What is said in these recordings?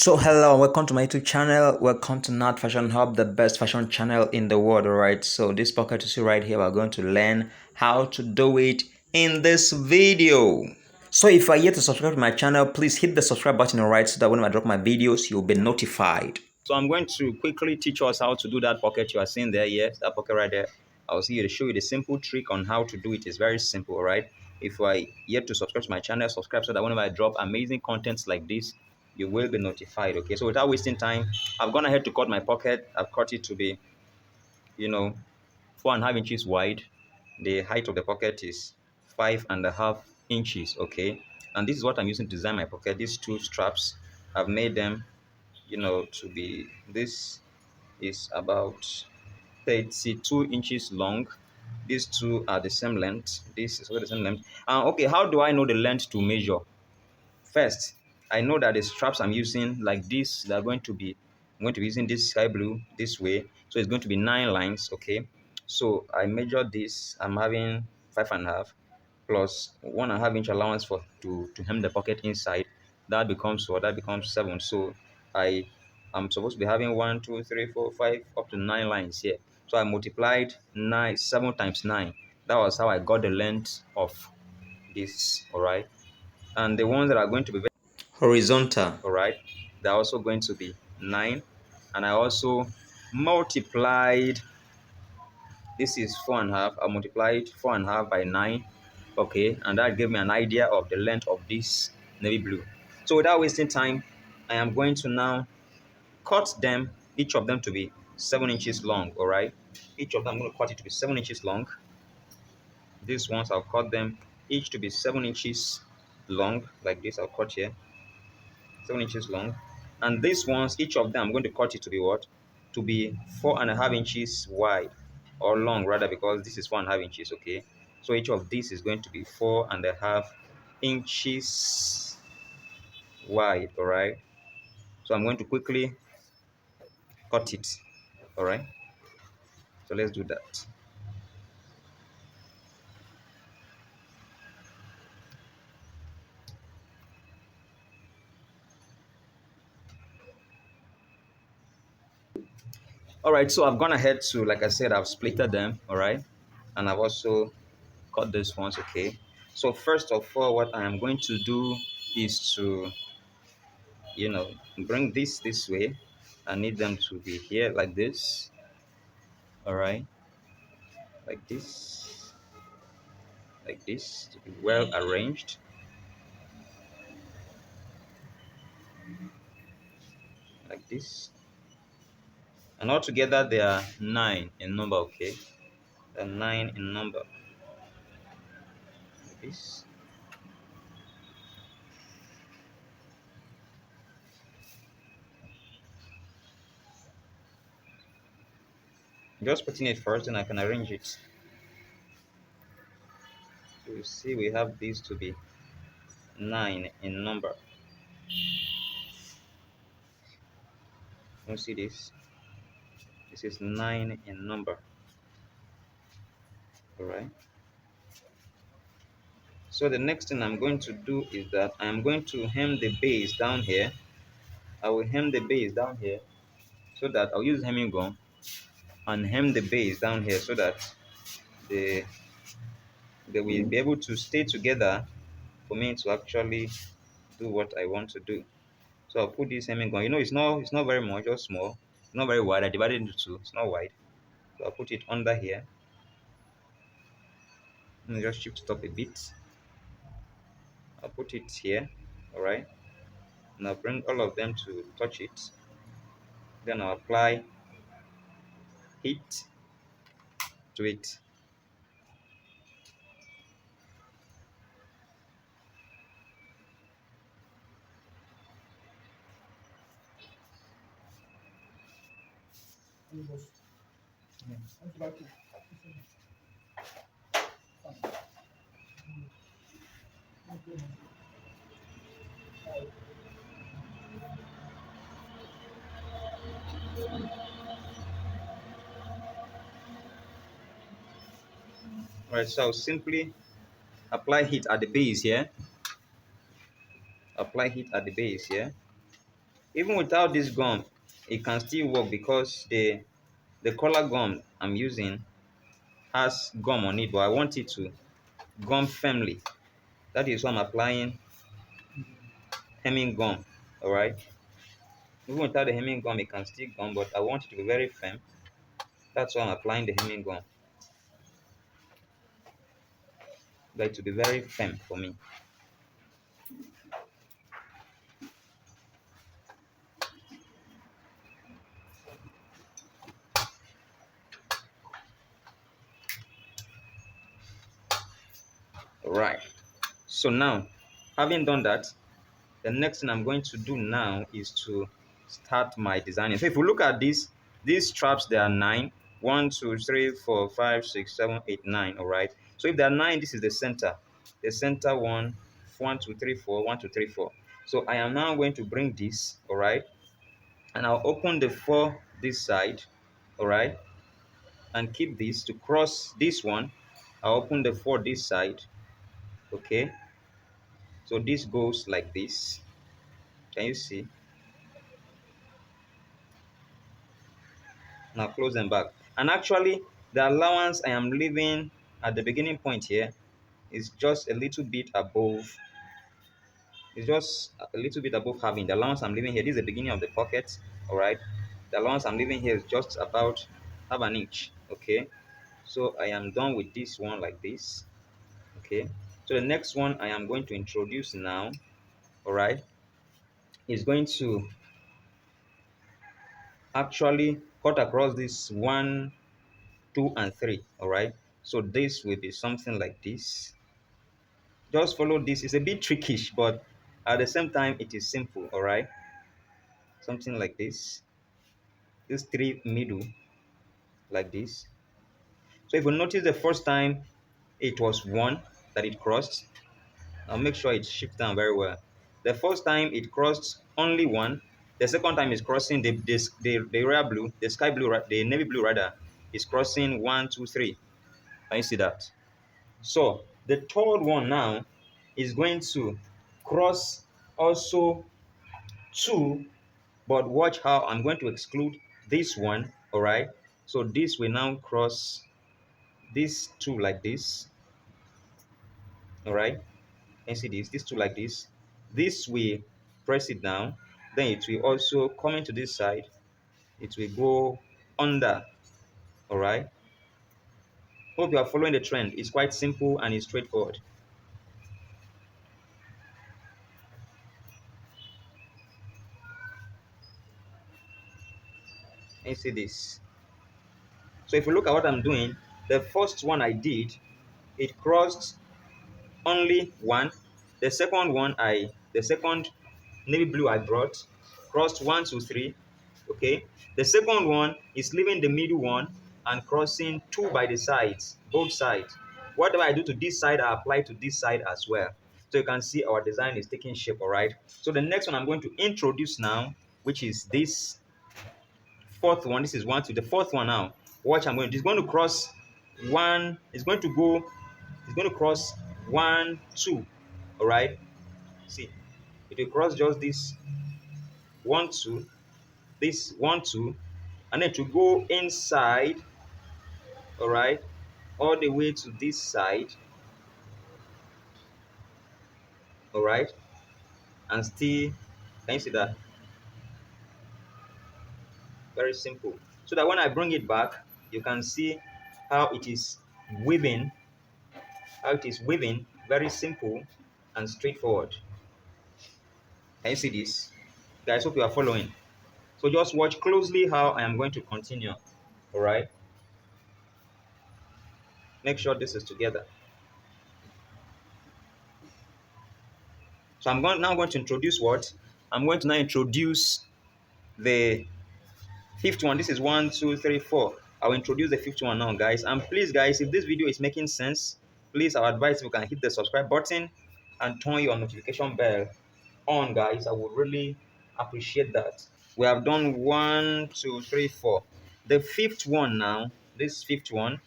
So hello, welcome to my YouTube channel. Welcome to Nat Fashion Hub, the best fashion channel in the world. Alright, so this pocket you see right here, we're going to learn how to do it in this video. So if you are yet to subscribe to my channel, please hit the subscribe button, alright, so that when I drop my videos, you'll be notified. So I'm going to quickly teach us how to do that pocket you are seeing there. Yes, that pocket right there. I'll see you to show you the simple trick on how to do it. It's very simple, alright. If you are yet to subscribe to my channel, subscribe so that whenever I drop amazing contents like this, you will be notified. Okay, so without wasting time, I've gone ahead to cut my pocket. I've cut it to be, 4.5 inches wide. The height of the pocket is 5.5 inches. Okay, and this is what I'm using to design my pocket. These two straps, I've made them, to be, this is about 32 inches long. These two are the same length. This is also the same length. Okay, how do I know the length to measure? First, I know that the straps I'm using, like this, they're going to be, I'm going to be using this sky blue this way. So it's going to be 9 lines, okay? So I measured this. I'm having 5.5 plus 1.5 inch allowance for to hem the pocket inside. That becomes what? That becomes 7. So I am supposed to be having 1, 2, 3, 4, 5, up to 9 lines here. So I multiplied 7 times 9. That was how I got the length of this, all right? And the ones that are going to be horizontal, all right, they're also going to be 9. And I also multiplied, this is 4.5, I multiplied 4.5 by 9, okay, and that gave me an idea of the length of this navy blue. So without wasting time, I am going to now cut them, each of them to be 7 inches long, all right. Each of them I'm going to cut it to be 7 inches long. These ones I'll cut them each to be 7 inches long, like this. I'll cut here 7 inches long. And these ones, each of them, I'm going to cut it to be what? To be 4.5 inches wide, or long rather, because this is 4.5 inches, okay? So each of these is going to be 4.5 inches wide, all right? So I'm going to quickly cut it, all right? So let's do that. All right, so I've gone ahead to, like I said, I've splitted them, all right? And I've also cut these ones, okay? So first of all, what I am going to do is to, bring this way. I need them to be here like this, all right? Like this, to be well arranged, like this. And altogether, they are 9 in number, okay? They're 9 in number, like this. Just putting it first, and I can arrange it. So you see, we have these to be 9 in number. You see this? This is 9 in number, all right? So the next thing I'm going to do is that I'm going to hem the base down here. I will hem the base down here, so that I'll use hemming gun and hem the base down here, so that they they will be able to stay together for me to actually do what I want to do. So I'll put this hemming gun. It's not very much, just small. It's not very wide. I divided it into two. It's not wide. So I'll put it under here. Let me just shift it up a bit. I'll put it here. All right. And I'll bring all of them to touch it. Then I'll apply heat to it. All right. So I'll simply apply heat at the base here. Apply heat at the base here. Even without this gum, it can still work because the color gum I'm using has gum on it, but I want it to gum firmly. That is why I'm applying hemming gum. All right. Even without the hemming gum, it can still gum, but I want it to be very firm. That's why I'm applying the hemming gum. Like to be very firm for me. All right. So now, having done that, the next thing I'm going to do now is to start my designing. So if you look at these straps, there are 9. 1, 2, 3, 4, 5, 6, 7, 8, 9. All right. So if there are 9, this is the center. The center one, 1, 2, 3, 4, 1, 2, 3, 4. So I am now going to bring this, all right, and I'll open the 4 this side, all right, and keep this to cross this one. I'll open the 4 this side, okay. So this goes like this. Can you see? Now close them back. And actually, the allowance I am leaving at the beginning point here is just a little bit above. It's just a little bit above having the allowance I'm leaving here. This is the beginning of the pocket. All right. The allowance I'm leaving here is just about half an inch. Okay. So I am done with this one like this. Okay. So the next one I am going to introduce now, all right, is going to actually cut across this 1, 2, and 3. All right. So this will be something like this. Just follow this. It's a bit trickish, but at the same time, it is simple. All right. Something like this. This 3 middle, like this. So if you notice the first time it was 1 that it crossed, I'll make sure it shifts down very well. The first time it crossed only 1. The second time it's crossing the royal blue, the sky blue, the navy blue rather, is crossing 1, 2, 3. Can you see that? So the third one now is going to cross also 2, but watch how I'm going to exclude this one. All right. So this will now cross this 2 like this. All right. And see this 2 like this. This will press it down. Then it will also come into this side. It will go under. All right. Hope you are following the trend. It's quite simple and it's straightforward. And see this. So if you look at what I'm doing, the first one I did, it crossed only 1. The second navy blue I brought crossed 1, 2, 3. Okay. The second one is leaving the middle one and crossing 2 by the sides, both sides. Whatever I do to this side, I apply to this side as well. So you can see our design is taking shape. All right. So the next one I'm going to introduce now, which is this fourth one. This is 1, 2. The fourth one now. Watch, it's going to cross 1. It's going to cross 1, 2. All right. See, it will cross just this 1, 2, this 1, 2, and then to go inside, all right, all the way to this side, all right, and still, can you see that? Very simple. So that when I bring it back, you can see how it is weaving, very simple and straightforward. Can you see this? Guys, hope you are following. So just watch closely how I am going to continue. All right. Make sure this is together. So now going to introduce what? I'm going to now introduce the fifth one. This is 1, 2, 3, 4. I'll introduce the fifth one now, guys. And please, guys, if this video is making sense, please, I advise you can hit the subscribe button and turn your notification bell on, guys. I would really appreciate that. We have done 1, 2, 3, 4. The fifth one now, this fifth one,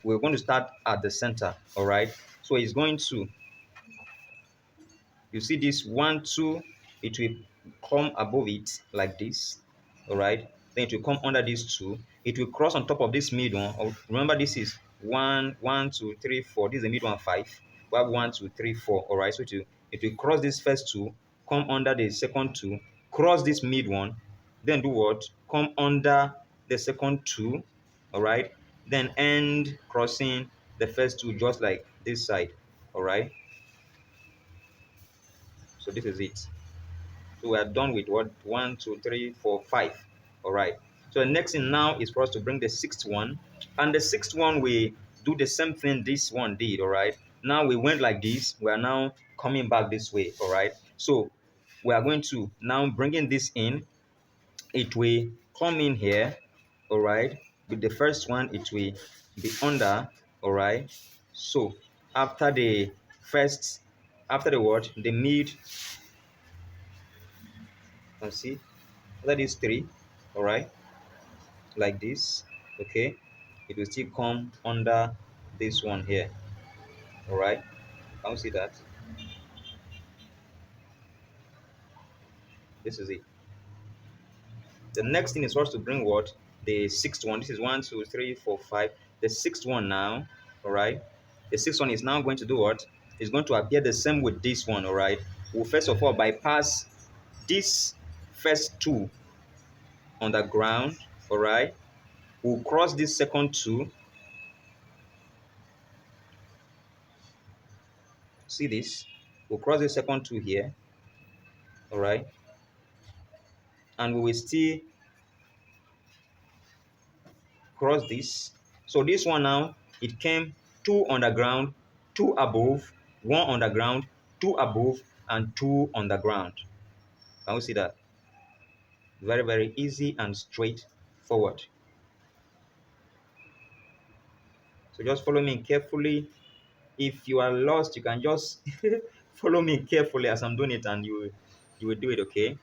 we're going to start at the center. All right. So it's going to, you see this 1, 2, it will come above it like this, all right? Then it will come under these two. It will cross on top of this mid one. Remember, this is one, two, three, four. This is the mid one, five. We have one, two, three, four. All right. So it will cross this first two, come under the second two, cross this mid one, then do what? Come under the second two, all right? Then end crossing the first two just like this side, all right? So this is it. So we are done with what? One, two, three, four, five. All right. So the next thing now is for us to bring the sixth one. And the sixth one, we do the same thing this one did. All right. Now we went like this. We are now coming back this way. All right. So we are going to now bringing this in. It will come in here. All right. With the first one, it will be under. All right. So after the first, after the what? The mid, can see that is three, all right, like this, okay. It will still come under this one here, all right. Can you see that? This is it. The next thing is for us to bring what? The sixth one. This is one, two, three, four, five. The sixth one now, all right. The sixth one is now going to do what? It's going to appear the same with this one, all right. We'll first of all bypass this first two on the ground, all right. We'll cross this second two. See this? We'll cross the second two here, all right, and we will still cross this. So this one now, it came two on the ground, two above, one on the ground, two above, and two on the ground. Can you see that? Very, very easy and straightforward. So just follow me carefully. If you are lost, you can just follow me carefully as I'm doing it, and you will do it, okay?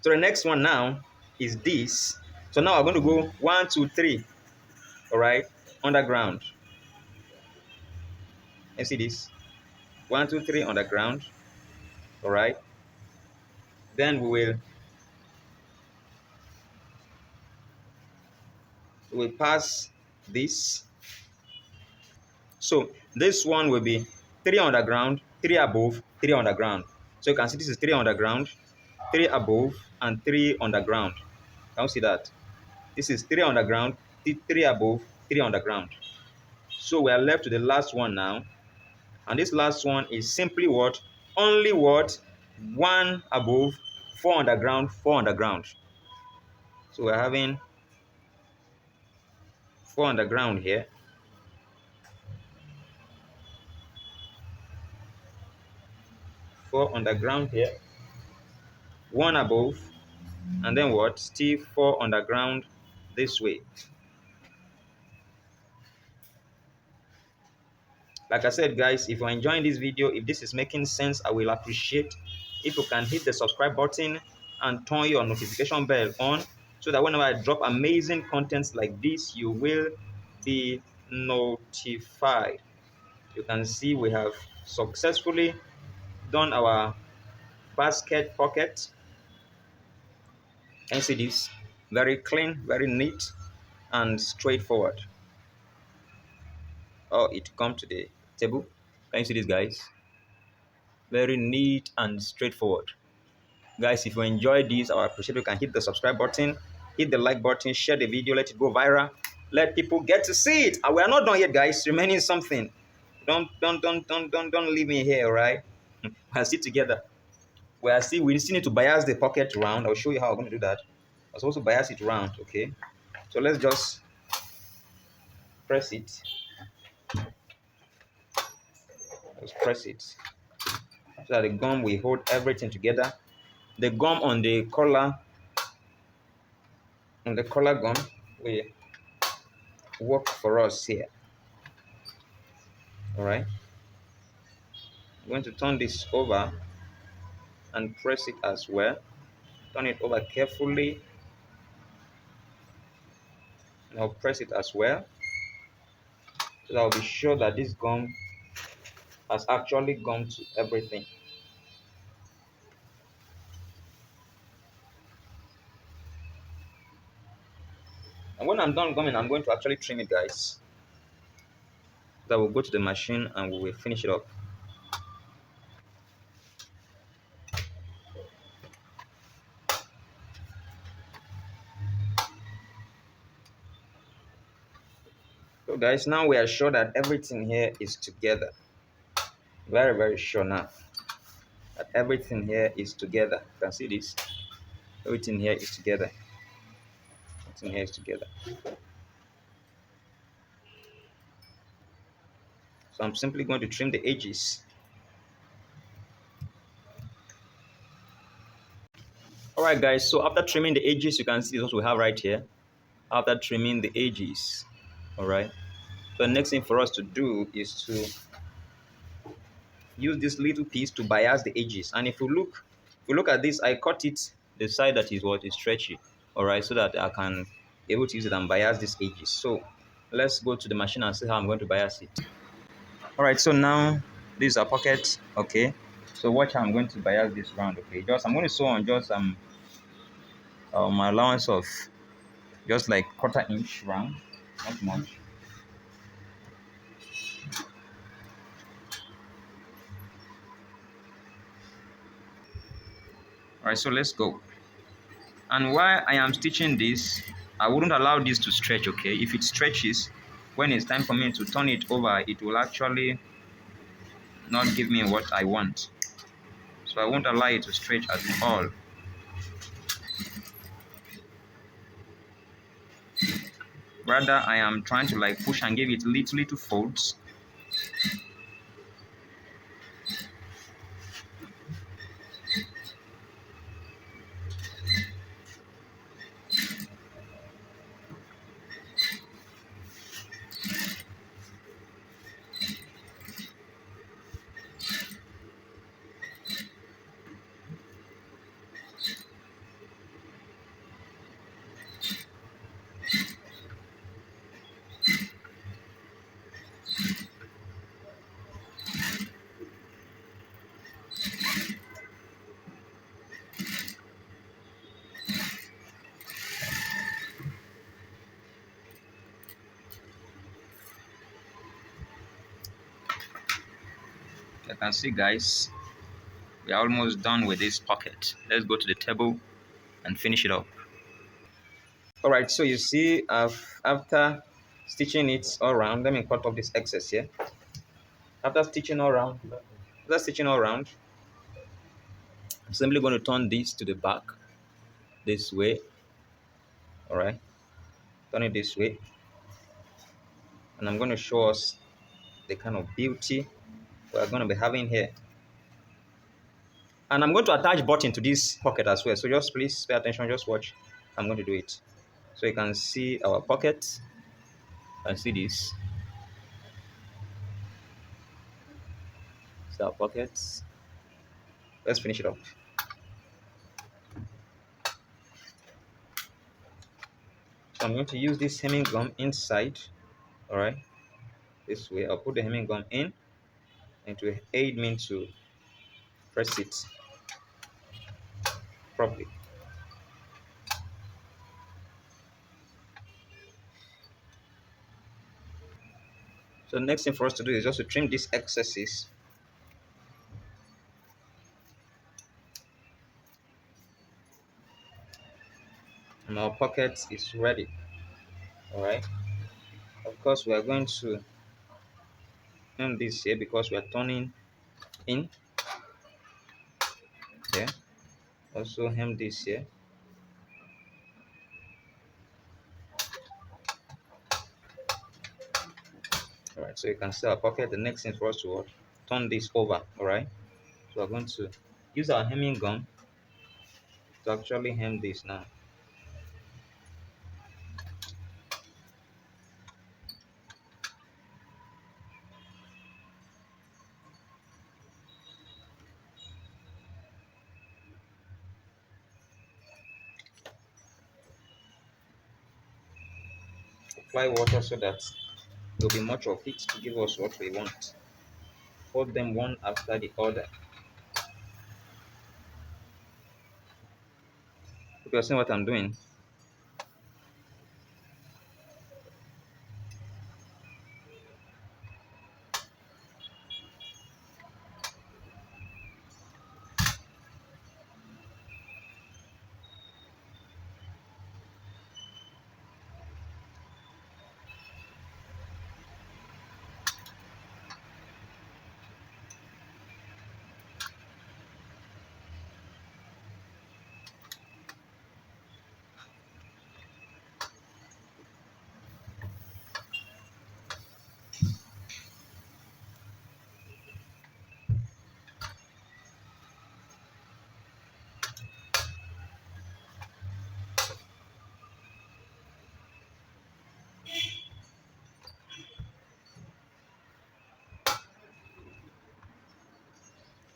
So the next one now is this. So now we're going to go one, two, three. All right, underground. You see this? One, two, three underground. All right. Then we will pass this. So this one will be three underground, three above, three underground. So you can see this is three underground, three above, and three underground. Can you see that? This is three underground, three above, three underground. So we are left to the last one now. And this last one is simply what? Only what? One above, four underground, four underground. So we're having four underground here. Four underground here. One above. And then what? Still four underground this way. Like I said, guys, if you're enjoying this video, if this is making sense, I will appreciate if you can hit the subscribe button and turn your notification bell on so that whenever I drop amazing contents like this, you will be notified. You can see we have successfully done our basket pocket. And see this? Very clean, very neat, and straightforward. Oh, it come to the table. Can you see this, guys? Very neat and straightforward. Guys, if you enjoyed this, I appreciate you can hit the subscribe button, hit the like button, share the video, let it go viral, let people get to see it. And we are not done yet, guys. Remaining something. Don't leave me here, all right? We're still together. We still need to bias the pocket round. I'll show you how I'm going to do that. I'm supposed to bias it round, okay? So let's just press it. Let's press it so that the gum will hold everything together. The gum on the collar gum will work for us here. All right. I'm going to turn this over and press it as well. Turn it over carefully. And I'll press it as well. So I'll be sure that this gum has actually gummed to everything. And when I'm done gumming, I'm going to actually trim it, guys. That will go to the machine and we will finish it up. So guys, now we are sure that everything here is together. Very, very sure now that everything here is together. You can see this. Everything here is together. Everything here is together. So I'm simply going to trim the edges. Alright guys, so after trimming the edges, you can see what we have right here. After trimming the edges, alright. So the next thing for us to do is to use this little piece to bias the edges. And if you look at this, I cut it the side that is what is stretchy, alright, so that I can be able to use it and bias these edges. So let's go to the machine and see how I'm going to bias it. Alright, so now this is our pocket, okay. So watch how I'm going to bias this round, okay. I'm going to sew on just my allowance of just like 1/4 inch round, not much. Alright, so let's go. And while I am stitching this, I wouldn't allow this to stretch, okay? If it stretches, when it's time for me to turn it over, it will actually not give me what I want. So I won't allow it to stretch at all. Rather, I am trying to like push and give it little folds. You can see, guys, we are almost done with this pocket. Let's go to the table and finish it up. All right, so you see, after stitching it all around, let me cut off this excess here. After stitching all around, I'm simply going to turn this to the back this way. All right, turn it this way, and I'm going to show us the kind of beauty we're going to be having here. And I'm going to attach button to this pocket as well. So just please pay attention, just watch. I'm going to do it. So you can see our pocket. You can see this. See our pockets. Let's finish it up. So I'm going to use this hemming gum inside. All right, this way. I'll put the hemming gum in and to aid me to press it properly. So the next thing for us to do is just to trim these excesses. And our pocket is ready. All right. Of course, we are going to turn this here because we are turning in here. Also hem this here. All right, so you can see our pocket. The next thing for us to turn this over. All right, so we're going to use our hemming gun to actually hem this now. Apply water so that there'll be much of it to give us what we want. Fold them one after the other. If you're seeing what I'm doing,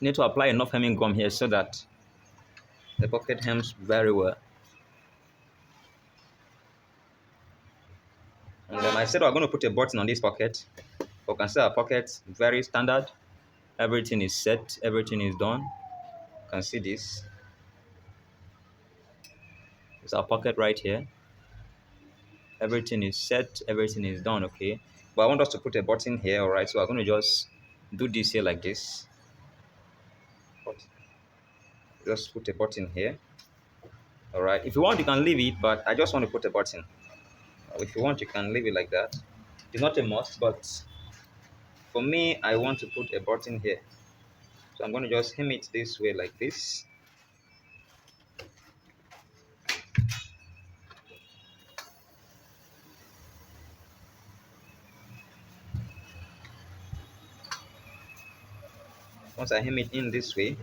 You need to apply enough hemming gum here so that the pocket hems very well. And then I said we're going to put a button on this pocket. You can see our pocket very standard. Everything is set. Everything is done. You can see this. It's our pocket right here. Everything is set. Everything is done. Okay. But I want us to put a button here. All right. So we're going to just do this here like this. Just put a button here. All right. If you want, you can leave it. But I just want to put a button. If you want, you can leave it like that. It's not a must, but for me, I want to put a button here. So I'm going to just hem it this way like this. Once I hem it in this way,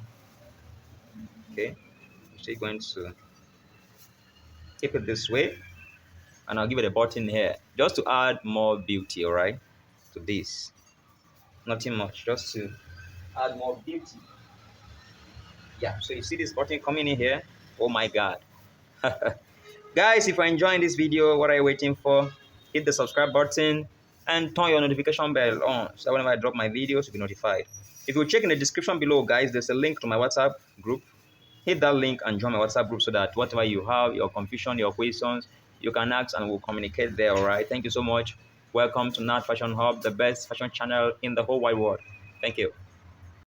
okay, I'm still going to keep it this way, and I'll give it a button here just to add more beauty, all right, to this. Nothing much, just to add more beauty. Yeah, so you see this button coming in here. Oh my God. Guys, if you're enjoying this video, what are you waiting for? Hit the subscribe button and turn your notification bell on so whenever I drop my videos, you'll be notified. If you check in the description below, guys, there's a link to my WhatsApp group. Hit that link and join my WhatsApp group so that whatever you have, your confusion, your questions, you can ask and we'll communicate there, all right? Thank you so much. Welcome to Nat Fashion Hub, the best fashion channel in the whole wide world. Thank you.